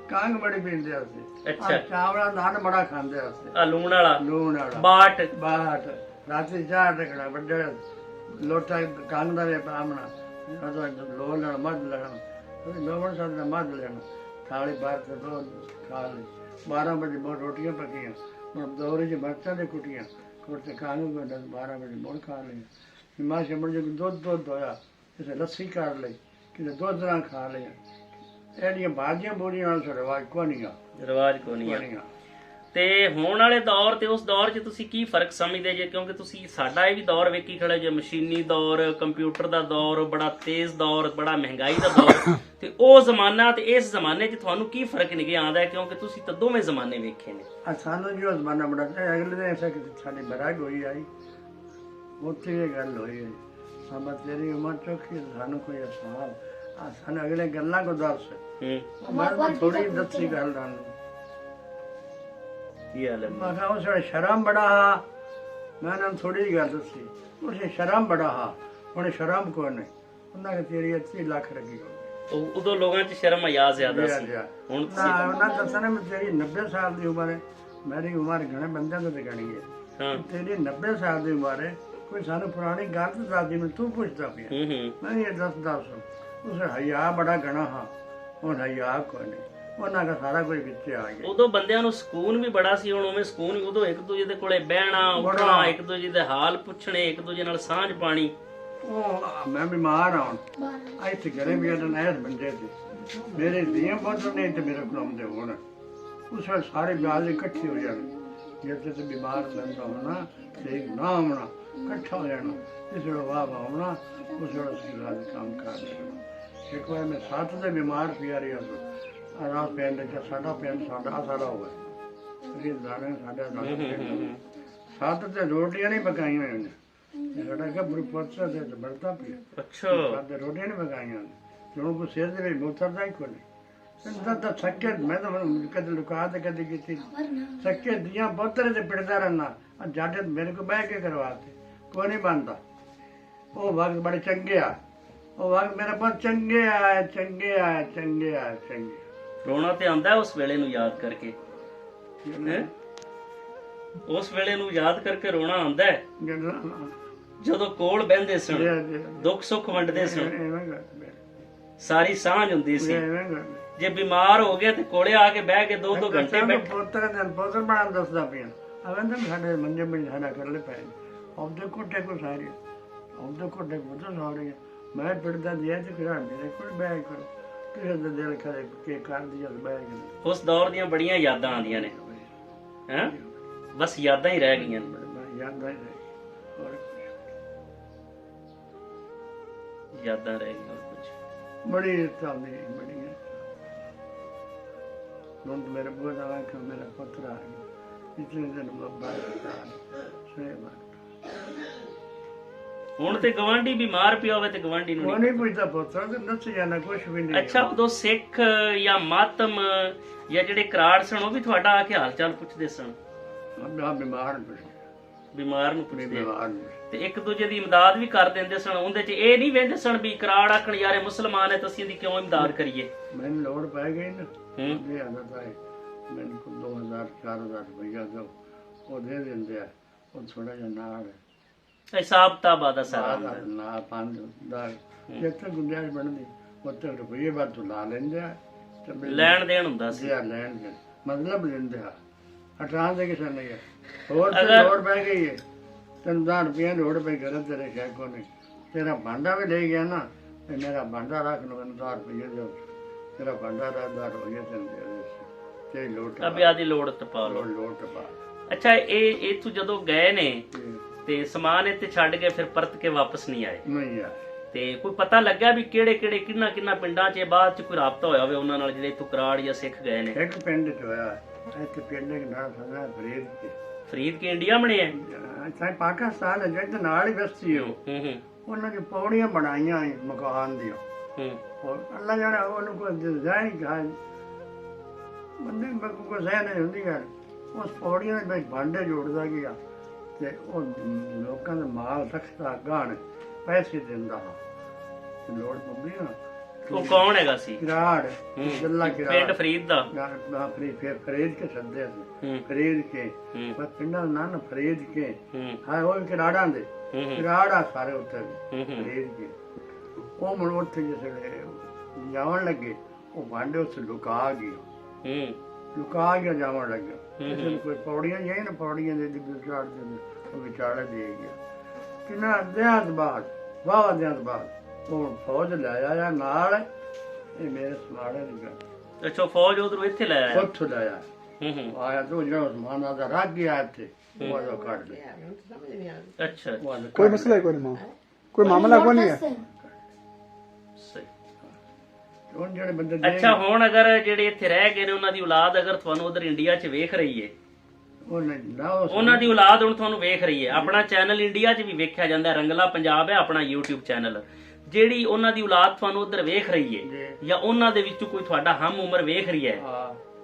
ਕੰਗ ਬੜੀ ਪੀਂਦੇ ਅਸੀਂ। ਅੱਛਾ, ਚਾਵਲਾਂ ਦਾ ਨਾਨ ਬੜਾ ਖਾਂਦੇ ਅਸੀਂ। ਆ ਲੂਣ ਵਾਲਾ ਬਾਟ ਰਾਤੀ ਚਾਹ ਟਕੜਾ ਵੱਡੇ ਲੋਟਾ ਕੰਗ ਦਾ ਵੇ ਪਾਮਣਾ, ਲੋ ਲੈਣਾ, ਮੱਧ ਲੈਣਾ, ਲੋਵਣ ਸਾਡ ਦਾ ਮੱਧ ਲੈਣਾ, ਥਾਲੀ ਬਾਹਰ ਤੇ ਦੋ ਖਾ ਲਈ। 12 ਵਜੇ ਬਹੁਤ ਰੋਟੀਆਂ ਪੱਕੀਆਂ, ਹੁਣ ਦੌਰੇ 'ਚ ਮਿਰਚਾਂ ਦੇ ਕੁੱਟੀਆਂ ਕੁੱਟ ਕੰਗ 12 ਵਜੇ ਬਹੁਤ ਖਾ ਲਈ। ਮਾਂ ਸ਼ਮਣ ਜੋ ਦੁੱਧ ਹੋਇਆ, ਕਿਸੇ ਲੱਸੀ ਕਰ ਲਈ, ਕਿਸੇ ਦੁੱਧ ਨਾਲ ਖਾ ਲਿਆ। ਇਹਦੀਆਂ ਬਾਜੀਆਂ ਬੋਲੀਆਂ ਨਾਲ ਰਿਵਾਜ ਕੋਈ ਨਹੀਂ ਆ। ਤੇ ਹੋਣ ਵਾਲੇ ਦੌਰ ਤੇ ਉਸ ਦੌਰ 'ਚ ਤੁਸੀਂ ਕੀ ਫਰਕ ਸਮਝਦੇ ਜੇ? ਕਿਉਂਕਿ ਤੁਸੀਂ ਸਾਡਾ ਇਹ ਵੀ ਦੌਰ ਵੇਖੀ ਖੜੇ ਜੇ, ਮਸ਼ੀਨੀ ਦੌਰ, ਕੰਪਿਊਟਰ ਦਾ ਦੌਰ, ਬੜਾ ਤੇਜ਼ ਦੌਰ, ਬੜਾ ਮਹਿੰਗਾਈ ਦਾ ਦੌਰ। ਤੇ ਉਹ ਜ਼ਮਾਨਾ ਤੇ ਇਸ ਜ਼ਮਾਨੇ 'ਚ ਤੁਹਾਨੂੰ ਕੀ ਫਰਕ ਨਿਕਲ ਆਉਂਦਾ? ਕਿਉਂਕਿ ਤੁਸੀਂ ਤਾਂ ਦੋਵੇਂ ਜ਼ਮਾਨੇ ਵੇਖੇ ਨੇ। ਸਾਨੂੰ ਜੋ ਜ਼ਮਾਨਾ ਬੜਾ ਅਗਲੇ ਦਿਨ ਸਾਡੀ ਬਰਾਗ ਹੋਈ ਆਈ, ਉੱਥੇ ਇਹ ਗੱਲ ਹੋਈ ਹੈ, ਸਾਬਾ ਤੇਰੀ ਉਮਰ ਚੋਖੀ, ਸਾਨੂੰ ਕੋਈ ਹਿਸਾਬ ਸਾਨੂੰ ਅਗਲੇ ਗੱਲਾਂ ਕੋ ਦੱਸ। ਮੈਂ ਥੋੜੀ ਦੱਸੀ ਗੱਲ ਤੁਹਾਨੂੰ। ਮੈਂ ਕਿਹਾ ਉਸ ਵੇਲੇ ਸ਼ਰਮ ਬੜਾ ਹਾ, ਮੈਂ ਇਹਨਾਂ ਨੂੰ ਥੋੜੀ ਜਿਹੀ ਗੱਲ ਦੱਸੀ। ਉਸ ਸ਼ਰਮ ਬੜਾ ਹਾ, ਹੁਣ ਸ਼ਰਮ ਕੋਈ ਨਹੀਂ। ਉਹਨਾਂ ਨੇ ਤੇਰੀ 80 ਲੱਖ ਰੱਖੀ ਹੋ। ਉਦੋਂ ਲੋਕਾਂ 'ਚ ਸ਼ਰਮ ਹਯਾ ਜ਼ਿਆਦਾ ਸੀ। ਹੁਣ ਉਹਨਾਂ ਦੱਸਣਾ ਮੈਂ ਤੇਰੀ 90 ਸਾਲ ਦੀ ਉਮਰ ਹੈ, ਮੇਰੀ ਉਮਰ ਘਣੇ ਬੰਦਿਆਂ ਤੋਂ ਗਣੀ ਹੈ, ਤੇਰੀ 90 ਸਾਲ ਦੀ ਉਮਰ ਹੈ, ਕੋਈ ਸਾਨੂੰ ਪੁਰਾਣੀ ਗੱਲ ਤਾਂ ਦੱਸਦੀ, ਮੈਨੂੰ ਤੂੰ ਪੁੱਛਦਾ ਪਿਆ। ਮੈਂ ਇਹ ਦੱਸ ਉਸ ਹਯਾ ਬੜਾ ਘਣਾ ਹਾ, ਹੁਣ ਹਯਾ ਕੋਈ ਨਹੀਂ। ਉਹਨਾਂ ਦਾ ਸਾਰਾ ਕੁਝ ਵਿੱਚ ਆ ਗਿਆ। ਉਦੋਂ ਬੰਦਿਆਂ ਨੂੰ ਸਕੂਨ ਵੀ ਬੜਾ ਸੀ, ਹੁਣ ਉਵੇਂ ਸਕੂਨ ਵੀ। ਉਦੋਂ ਇੱਕ ਦੂਜੇ ਦੇ ਕੋਲੇ ਬਹਿਣਾ, ਉੱਠਣਾ, ਇੱਕ ਦੂਜੇ ਦੇ ਹਾਲ ਪੁੱਛਣੇ, ਇੱਕ ਦੂਜੇ ਨਾਲ ਸਾਂਝ ਪਾਣੀ। ਉਹ ਮੈਂ ਬਿਮਾਰ ਹਾਂ, ਇੱਥੇ ਘਰੇ ਵੀ ਨਹਿਰ ਬੰਦੇ ਸੀ, ਮੇਰੇ ਧੀਆਂ ਪੁੱਤ ਨੇ ਤੇ ਮੇਰੇ ਕੋਲ ਆਉਂਦੇ ਹੋਣ, ਉਸ ਵੇਲੇ ਸਾਰੇ ਵਿਆਹ ਇਕੱਠੇ ਹੋ ਜਾਣੇ। ਜੇ ਤੇ ਬਿਮਾਰ ਬੰਦਾ ਹੋਣਾ ਤੇ ਨਾ ਆਉਣਾ, ਇਕੱਠਾ ਹੋ ਜਾਣਾ। ਇਸ ਵੇਲੇ ਵਾਹ ਆਉਣਾ, ਉਸ ਵੇਲੇ ਅਸੀਂ ਰਾਜ ਕੰਮ ਕਰ ਲੈਣਾ। ਇੱਕ ਵਾਰ ਮੈਂ 7 ਦੇ ਬਿਮਾਰ ਪਿਆ ਰਿਹਾ ਸੀ। ਆਹ ਪਿੰਡ ਚ ਸਾਡਾ ਹੋਇਆ ਦਾਣੇ ਸਾਡਾ 7 ਤੇ ਰੋਟੀਆਂ ਨਹੀਂ ਪਕਾਈਆਂ ਉਹਨੇ। ਸਾਡਾ ਗੱਭਰੂ ਪੁੱਤ ਤੇ ਬੜਤਾ ਪਿਆ। ਅੱਛਾ, ਸਾਡੇ ਰੋਟੀਆਂ ਨਹੀਂ ਪਕਾਈਆਂ ਤੇ ਹੁਣ ਕੋਈ ਸਿਰ ਦੇ ਵਿੱਚ ਮੁੱਤਰਦਾ ਹੀ ਕੋਈ ਨਹੀਂ। ਤਾਂ ਸੱਕੇ ਮੈਂ ਤਾਂ ਕਦੇ ਲੁਕਾ ਤੇ ਕਦੇ ਕੀਤੀ ਸੱਕੇ ਦੀਆਂ ਬੋਤਰੇ ਤੇ ਪਿੜਦਾ ਰਹਿਣਾ। ਜੱਟ ਮੇਰੇ ਕੋਲ ਬਹਿ ਕੇ ਕਰਵਾਤੇ, ਕੋਈ ਨਹੀਂ ਬਣਦਾ। ਉਹ ਵਕਤ ਬੜੇ ਚੰਗੇ ਆ, ਉਹ ਵਕਤ ਮੇਰਾ ਬਹੁਤ ਚੰਗੇ ਆ। ਰੋਣਾ ਤੇ ਆਉਂਦਾ ਉਸ ਵੇਲੇ ਨੂੰ ਯਾਦ ਕਰਕੇ, ਉਸ ਵੇਲੇ ਨੂੰ ਯਾਦ ਕਰਕੇ ਰੋਣਾ ਆਉਂਦਾ ਜਦੋਂ ਕੋਲ ਬਹਿੰਦੇ ਸਨ, ਦੁੱਖ ਸੁੱਖ ਵੰਡਦੇ ਸਨ, ਸਾਰੀ ਸਾਂਝ ਹੁੰਦੀ ਸੀ। ਜੇ ਬਿਮਾਰ ਹੋ ਗਿਆ ਤੇ ਕੋਲੇ ਆ ਕੇ ਬਹਿ ਕੇ 2-2 ਘੰਟੇ ਬੈਠ। ਪੋਤਰ ਬਣਾ ਦੱਸਦਾ ਪਿਆ, ਸਾਡੇ ਮੰਜੇ ਵਿੱਚ ਸਾਡਾ ਕਰਲੇ ਪਏ ਆਪਦੇ ਕੋਟੇ ਕੋ ਸਾਰੇ, ਆਪਦੇ ਕੋਟੇ ਕੋ ਸਾਰੇ। ਮੈਂ ਪਿੜਦਾ ਦਿਆ ਤੇ ਕਿਹਾ ਮੇਰੇ ਕੋਲ ਬਹਿ ਕਰੋ, ਕਿਸੇ ਦਾ ਦਿਲ ਕਰੇ ਕਿ ਕਰ ਦਿਆ ਬਹਿ ਗਏ। ਉਸ ਦੌਰ ਦੀਆਂ ਬੜੀਆਂ ਯਾਦਾਂ ਆਉਂਦੀਆਂ ਨੇ, ਹੈਂ, ਬਸ ਯਾਦਾਂ ਹੀ ਰਹਿ ਗਈਆਂ, ਯਾਦਾਂ ਰਹਿ ਗਈਆਂ। ਕੁਝ ਬੜੀ ਚੱਲਦੀ ਬੜੀਆਂ। ਹੁਣ ਮੇਰੇ ਬੂਆ ਦਾ ਆਖਿਆ ਮੇਰਾ ਪੁੱਤਰ ਆ ਗਿਆ, ਇਤਨੇ ਦਿਨ ਬਾਬਾ ਹੁਣ ਤੇ ਗਵਾਂਢੀ ਬਿਮਾਰ ਪਿਆ ਹੋਵੇ ਤੇ ਗਵਾਂਢੀ ਨੂੰ ਉਹ ਨਹੀਂ ਪੁੱਛਦਾ ਪੁੱਤਰ ਤੇ ਨੱਚ ਜਾਣਾ ਕੁਛ ਵੀ ਨਹੀਂ। ਅੱਛਾ, ਉਦੋਂ ਸਿੱਖ ਜਾਂ ਮਾਤਮ ਜਾਂ ਜਿਹੜੇ ਕਰਾੜ ਸਨ ਉਹ ਵੀ ਤੁਹਾਡਾ ਆ ਕੇ ਹਾਲ ਚਾਲ ਪੁੱਛਦੇ ਸਨ? ਆ ਬਿਮਾਰ ਨੂੰ ਪੁੱਛਦੇ, ਬਿਮਾਰ ਨੂੰ ਪੁੱਛਦੇ ਬਿਮਾਰ ਨੂੰ। ਤੇ ਇੱਕ ਦੂਜੇ ਦੀ ਇਮਦਾਦ ਵੀ ਕਰ ਦਿੰਦੇ ਸਨ। ਉਹਦੇ 'ਚ ਇਹ ਨਹੀਂ ਵੇਂਦੇ ਸਨ ਵੀ ਕਰਾੜ ਆਖਣ ਯਾਰ ਇਹ ਮੁਸਲਮਾਨ ਹੈ ਤਾਂ ਅਸੀਂ ਇਹਦੀ ਕਿਉਂ ਇਮਦਾਦ ਕਰੀਏ? ਮੈਨੂੰ ਲੋੜ ਪੈ ਗਈ ਨਾ, ਹੂੰ ਇਹ ਆਦਤ ਹੈ ਮੈਨੂੰ ਕੋਲ 2000-4000 ਰੁਪਈਆ ਦੋ, ਉਹ ਦੇ ਦਿੰਦੇ ਆ। ਉਹ ਥੋੜਾ ਜਿਹਾ ਨਾਲ ਹਿਸਾਬ ਕਿਤਾਬ ਦਾ ਸਾਰਾ ਨਾ 5 ਦਾ ਜਿੱਥੇ ਗੁੰਜਾਇਸ਼ ਬਣਦੀ ਉੱਥੇ ਰੁਪਈਏ ਬਾਅਦ ਤੋਂ ਲਾ ਲੈਂਦੇ ਆ ਤੇ ਲੈਣ ਦੇਣ ਹੁੰਦਾ ਸੀ। ਲੈਣ ਦੇ ਮਤਲਬ ਲੈਂਦੇ ਆ, ਹਟਾਉਣ ਦੇ ਕਿਸੇ ਨਹੀਂ ਹੈ। ਹੋਰ ਤੇ ਲੋੜ ਪੈ ਗਈ ਹੈ, 3,000 ਰੁਪਈਆ ਲੋੜ ਪਈ ਗਲਤ ਤੇਰੇ ਸ਼ਾਇਦ ਕੋ ਨਹੀਂ, ਤੇਰਾ ਭਾਂਡਾ ਵੀ ਲੈ ਗਿਆ ਨਾ ਤੇ ਮੇਰਾ ਭਾਂਡਾ ਰੱਖ ਲਓ, ਮੈਨੂੰ 1000 ਰੁਪਈਆ ਦਿਓ, ਤੇਰਾ ਭਾਂਡਾ ਦਾ 1000 ਰੁਪਈਆ ਤੈਨੂੰ ਦੇ ਦੇ ਤੇ ਲੋਟ ਅਬਿਆ ਦੀ ਲੋੜ ਟਪਾ ਲਓ। ਲੋਟ ਪਾ। ਅੱਛਾ, ਇਹ ਤੂੰ ਜਦੋਂ ਗਏ ਨੇ ਤੇ ਸਮਾਨ ਇੱਥੇ ਛੱਡ ਕੇ ਫਿਰ ਪਰਤ ਕੇ ਵਾਪਸ ਨਹੀਂ ਆਏ? ਨਹੀਂ ਆ। ਤੇ ਕੋਈ ਪਤਾ ਲੱਗਿਆ ਵੀ ਕਿਹੜੇ ਕਿਹੜੇ ਕਿੰਨਾ ਪਿੰਡਾਂ 'ਚ ਬਾਅਦ 'ਚ ਕੋਈ ਰਾਬਤਾ ਹੋਇਆ ਹੋਵੇ ਉਹਨਾਂ ਨਾਲ ਜਿਹੜੇ ਤੁਕਰਾੜ ਜਾਂ ਸਿੱਖ ਗਏ ਨੇ? ਇੱਕ ਪਿੰਡ 'ਚ ਹੋਇਆ, ਇੱਕ ਪਿੰਡ ਦਾ ਨਾਮ ਸੁਣਿਆ ਫਰੀਦ ਕੇ। ਫਰੀਦ ਕੇ ਇੰਡੀਆ ਬਣੇ ਹੈ? ਅੱਛਾ, ਪਾਕਿਸਤਾਨ ਹੈ ਜਿਹਦੇ ਨਾਲ ਹੀ ਬਸਤੀ ਹੋ। ਉਹਨਾਂ ਦੀ ਪੌੜੀਆਂ ਬਣਾਈਆਂ ਮਕਾਨ ਦੀਆਂ। ਅੱਲਾ ਜਾਣੇ ਉਹਨੂੰ ਕੋਈ ਡਿਜ਼ਾਈਨ ਗਾਇ ਬੰਦੇ ਕੋਈ ਸਹਿ ਨਹੀਂ ਹੁੰਦੀ ਗੱਲ। ਉਸ ਪੌੜੀਆਂ ਦੇ ਵਿੱਚ ਭਾਂਡੇ ਜੋੜਦਾ ਗਿਆ ਤੇ ਉਹ ਲੋਕਾਂ ਦਾ ਮਾਲ ਰੱਖਦਾ, ਗਾਣ ਪੈਸੇ ਦਿੰਦਾ ਹਾਂ। ਲੋੜ ਪਉਂਦੀ ਨਾ। ਉਹ ਕੌਣ ਹੈਗਾ ਸੀ? ਕਿਰਾੜ, ਗੱਲਾ ਕਿਰਾੜ। ਪਿੰਡ ਫਰੀਦ ਦਾ? ਫਰੀਦ ਕੇ ਸੱਦਿਆ ਸੀ, ਫਰੀਦ ਕੇ। ਪਰ ਪਿੰਡਾਂ ਦਾ ਨਾਂ ਫਰੀਦ ਕੇ ਹਾਂ, ਉਹ ਵੀ ਕਿਰਾੜਾਂ ਦੇ ਕਿਰਾੜਾ ਸਾਰੇ ਉੱਥੇ ਫਰੀਦ ਕੇ। ਉਹ ਮੁੜ ਉੱਥੇ ਜਿਸ ਜਾਵਣ ਲੱਗੇ ਉਹ ਭਾਂਡੇ ਉੱਥੇ ਲੁਕਾ ਗਏ, ਲੁਕਾ ਗਿਆ ਜਾਵਣ ਲੱਗਾ। ਕਿਸੇ ਨੂੰ ਕੋਈ ਪੌੜੀਆਂ ਜਾਈ ਨਾ, ਪੌੜੀਆਂ ਦੇ ਵਿਚਾੜ ਦੇ ਉਹ ਵਿਚਾਲੇ ਦੇ ਗਿਆ। ਕਿੰਨਾ ਦਿਨਾਂ ਬਾਅਦ, ਵਾਹ ਦਿਨਾਂ ਬਾਅਦ ਉਹ ਫੌਜ ਲੈ ਆਇਆ ਨਾਲ। ਇਹ ਮੇਰੇ ਸਮਾੜੇ ਦੀ ਗੱਲ। ਅੱਛਾ, ਫੌਜ ਉਧਰੋਂ ਇੱਥੇ ਲੈ ਆਇਆ? ਉੱਥੋਂ ਲੈ ਆਇਆ। ਆਇਆ ਤੂੰ ਜਿਹੜਾ ਉਸਮਾਨ ਦਾ ਰੱਖ ਗਿਆ ਇੱਥੇ, ਉਹ ਕੱਢ ਲਿਆ। ਅੱਛਾ, ਕੋਈ ਮਸਲਾ ਹੈ? ਕੋਈ ਮਾਮਲਾ ਕੋਈ ਨਹੀਂ ਹੈ। ਸਹੀ। ਹੁਣ ਜਿਹੜੇ ਬੰਦੇ ਅੱਛਾ, ਹੁਣ ਅਗਰ ਜਿਹੜੇ ਇੱਥੇ ਰਹਿ ਗਏ ਨੇ ਉਹਨਾਂ ਦੀ ਔਲਾਦ ਅਗਰ ਤੁਹਾਨੂੰ ਉਧਰ ਇੰਡੀਆ 'ਚ ਵੇਖ ਰਹੀ ਹੈ, ਉਹਨਾਂ ਦੀ ਔਲਾਦ ਹੁਣ ਤੁਹਾਨੂੰ ਵੇਖ ਰਹੀ ਹੈ, ਆਪਣਾ ਚੈਨਲ ਇੰਡੀਆ 'ਚ ਵੀ ਵੇਖਿਆ ਜਾਂਦਾ, ਰੰਗਲਾ ਪੰਜਾਬ ਹੈ ਆਪਣਾ YouTube ਚੈਨਲ, ਜਿਹੜੀ ਉਹਨਾਂ ਦੀ ਔਲਾਦ ਤੁਹਾਨੂੰ ਉਧਰ ਵੇਖ ਰਹੀ ਹੈ ਜਾਂ ਉਹਨਾਂ ਦੇ ਵਿੱਚੋਂ ਕੋਈ ਤੁਹਾਡਾ ਹਮ ਉਮਰ ਵੇਖ ਰਹੀ ਹੈ,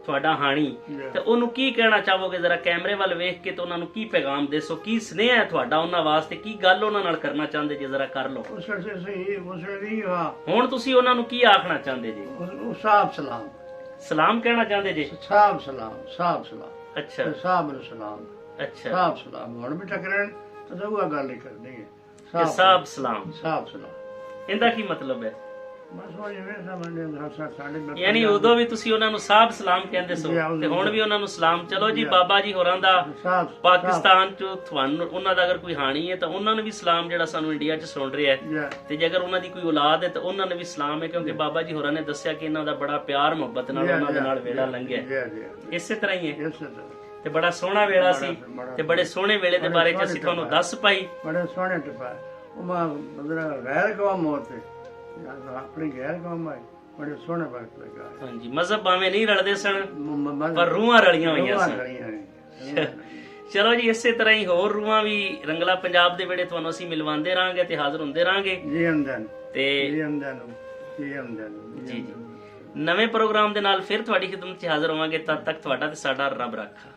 ਤੁਹਾਡਾ ਹਾਣੀ, ਤੇ ਉਹਨੂੰ ਕੀ ਕਹਿਣਾ ਚਾਹੋਗੇ? ਜਰਾ ਕੈਮਰੇ ਵੱਲ ਵੇਖ ਕੇ ਤੇ ਉਹਨਾਂ ਨੂੰ ਕੀ ਪੈਗਾਮ ਦੇਸੋ, ਕੀ ਸੁਨੇਹਾ ਹੈ ਤੁਹਾਡਾ ਉਹਨਾਂ ਵਾਸਤੇ, ਕੀ ਗੱਲ ਉਹਨਾਂ ਨਾਲ ਕਰਨਾ ਚਾਹੁੰਦੇ ਜੇ ਜਰਾ ਕਰ ਲਓ। ਹੁਣ ਤੁਸੀਂ ਉਹਨਾਂ ਨੂੰ ਕੀ ਆਖਣਾ ਚਾਹੁੰਦੇ ਜੀ? ਸਾਹਬ ਸਲਾਮ, ਸਲਾਮ ਕਹਿਣਾ ਚਾਹੁੰਦੇ ਜੀ? ਸਾਹਬ ਸਲਾਮ, ਸਾਹਬ ਸਲਾਮ। ਅੱਛਾ, ਸਾਹਬ ਨੂੰ ਸਲਾਮ। ਅੱਛਾ, ਸਾਹਬ ਸਲਾਮ। ਹੁਣ ਵੀ ਟਕਰਣ ਤਾਂ ਉਹ ਗੱਲ ਹੀ ਕਰਨੀ ਹੈ। ਸਾਹਬ ਸਲਾਮ, ਸਾਹਬ ਸਲਾਮ। ਇਹਦਾ ਕੀ ਮਤਲਬ ਹੈ? ਬਸ ਉਹ ਜਿਵੇਂ ਸਾਡੇ ਯਾਨੀ ਉਦੋਂ ਵੀ ਤੁਸੀਂ ਉਹਨਾਂ ਨੂੰ ਸਾਹਬ ਸਲਾਮ ਕਹਿੰਦੇ ਸੋ ਤੇ ਹੁਣ ਵੀ ਉਹਨਾਂ ਨੂੰ ਸਲਾਮ। ਚਲੋ ਜੀ, ਬਾਬਾ ਜੀ ਹੋਰਾਂ ਦਾ ਪਾਕਿਸਤਾਨ ਚ ਤੁਹਾਨੂੰ ਉਹਨਾਂ ਦਾ ਅਗਰ ਕੋਈ ਹਾਣੀ ਹੈ ਤਾਂ ਉਹਨਾਂ ਨੂੰ ਵੀ ਸਲਾਮ, ਜਿਹੜਾ ਸਾਨੂੰ ਇੰਡੀਆ ਚ ਸੁਣ ਰਿਹਾ ਹੈ। ਤੇ ਜੇ ਅਗਰ ਉਹਨਾਂ ਦੀ ਕੋਈ ਔਲਾਦ ਹੈ ਤਾਂ ਉਹਨਾਂ ਨੂੰ ਵੀ ਸਲਾਮ ਹੈ, ਕਿਉਂਕਿ ਬਾਬਾ ਜੀ ਹੋਰਾਂ ਨੇ ਦੱਸਿਆ ਕਿ ਇਹਨਾਂ ਦਾ ਬੜਾ ਪਿਆਰ ਮੁਹੱਬਤ ਨਾਲ ਉਹਨਾਂ ਦੇ ਨਾਲ ਵੇਲਾ ਲੰਘਿਆ। ਇਸੇ ਤਰ੍ਹਾਂ ਹੀ ਹੈ ਤੇ ਬੜਾ ਸੋਹਣਾ ਵੇਲਾ ਸੀ ਤੇ ਬੜੇ ਸੋਹਣੇ ਵੇਲੇ ਦੇ ਬਾਰੇ ਚ ਅਸੀਂ ਤੁਹਾਨੂੰ ਦੱਸ ਪਾਈ। ਬੜੇ ਸੋਹਣੇ ਟਪਾ ਉਹ ਮਤਲਬ ਗੈਰ ਕੌਮ ਹੋਤੇ ਆਪਣੀ ਗੈਰ ਕੌਮ ਆਏ, ਬੜੇ ਸੋਹਣੇ ਵਕਤ ਲਗਾ। ਹਾਂਜੀ, ਮਜ਼ਹਬ ਭਾਵੇਂ ਨਹੀਂ ਰਲਦੇ ਸਨ ਪਰ ਰੂਹਾਂ ਰਲੀਆਂ ਹੋਈਆਂ ਸਨ। ਚਲੋ ਜੀ, ਇਸੇ ਤਰ੍ਹਾਂ ਹੀ ਹੋਰ ਰੂਹਾਂ ਵੀ ਰੰਗਲਾ ਪੰਜਾਬ ਦੇ ਵੇਲੇ ਤੁਹਾਨੂੰ ਅਸੀਂ ਮਿਲਵਾਉਂਦੇ ਰਹਾਂਗੇ ਤੇ ਹਾਜ਼ਰ ਹੁੰਦੇ ਰਹਾਂਗੇ। ਜੀ ਅੰਦਨ ਤੇ ਜੀ ਅੰਦਨ ਜੀ ਅੰਦਨ ਜੀ ਨਵੇਂ ਪ੍ਰੋਗਰਾਮ ਦੇ ਨਾਲ ਫਿਰ ਤੁਹਾਡੀ ਖਿਦਮਤ 'ਚ ਹਾਜ਼ਰ ਹੋਵਾਂਗੇ। ਤਦ ਤੱਕ ਤੁਹਾਡਾ ਤੇ ਸਾਡਾ ਰੱਬ ਰਾਖਾ।